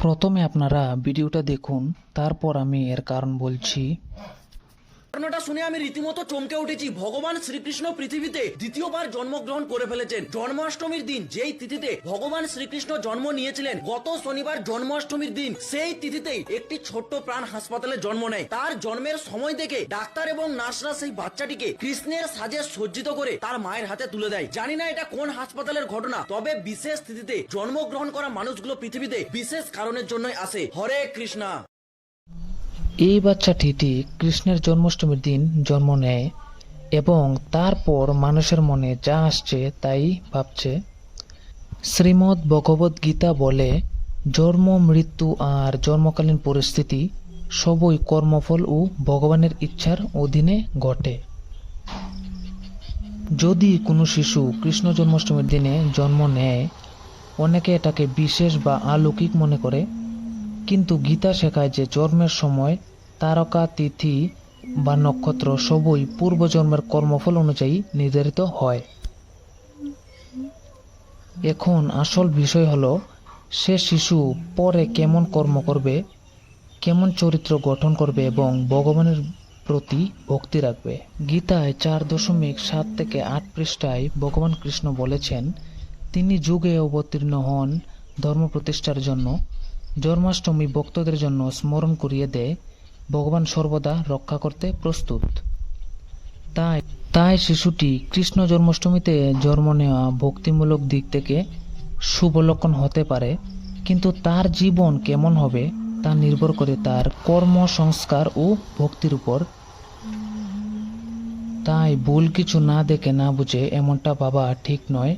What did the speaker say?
প্রথমে আপনারা ভিডিওটা দেখুন, তারপর আমি এর কারণ বলছি। ঘটনাটা শুনে আমি রীতিমতো চমকে উঠেছি। ভগবান শ্রীকৃষ্ণ পৃথিবীতে দ্বিতীয়বার জন্মগ্রহণ করে ফেলেছেন জন্মাষ্টমীর দিন। যেই তিথিতে ভগবান শ্রীকৃষ্ণ জন্ম নিয়েছিলেন, গত শনিবার জন্মাষ্টমীর দিন সেই তিথিতেই একটি ছোট্ট প্রাণ হাসপাতালে জন্ম নেয়। তার জন্মের সময় থেকে ডাক্তার এবং নার্সরা সেই বাচ্চাটিকে কৃষ্ণের সাজে সজ্জিত করে তার মায়ের হাতে তুলে দেয়। জানি না এটা কোন হাসপাতালের ঘটনা, তবে বিশেষ তিথিতে জন্মগ্রহণ করা মানুষগুলো পৃথিবীতে বিশেষ কারণের জন্যই আসে। হরে কৃষ্ণা। এই বাচ্চাটি কৃষ্ণের জন্মাষ্টমীর দিন জন্ম নেয় এবং তারপর মানুষের মনে যা আসছে তাই ভাবছে। শ্রীমদ্ ভগবদ গীতা বলে, জন্ম, মৃত্যু আর জন্মকালীন পরিস্থিতি সবই কর্মফল ও ভগবানের ইচ্ছার অধীনে ঘটে। যদি কোনো শিশু কৃষ্ণ জন্মাষ্টমীর দিনে জন্ম নেয়, অনেকে এটাকে বিশেষ বা অলৌকিক মনে করে, কিন্তু গীতা শেখায় যে জন্মের সময় তারকা, তিথি বা নক্ষত্র সবই পূর্বজন্মের কর্মফল অনুযায়ী নির্ধারিত হয়। এখন আসল বিষয় হলো, সে শিশু পরে কেমন কর্ম করবে, কেমন চরিত্র গঠন করবে এবং ভগবানের প্রতি ভক্তি রাখবে। গীতায় 4.7 থেকে 8 পৃষ্ঠায় ভগবান কৃষ্ণ বলেছেন, তিনি যুগে অবতীর্ণ হন ধর্ম প্রতিষ্ঠার জন্য। জন্মাষ্টমী ভক্তদের জন্য স্মরণ করিয়ে দেয়, ভগবান সর্বদা রক্ষা করতে প্রস্তুত। তাই শিশুটি কৃষ্ণ জন্মাষ্টমীতে জন্ম নেওয়া ভক্তিমূলক দিক থেকে শুভ লক্ষণ হতে পারে, কিন্তু তার জীবন কেমন হবে তা নির্ভর করে তার কর্ম, সংস্কার ও ভক্তির উপর। তাই ভুল কিছু না দেখে না বুঝে এমনটা ভাবা ঠিক নয়।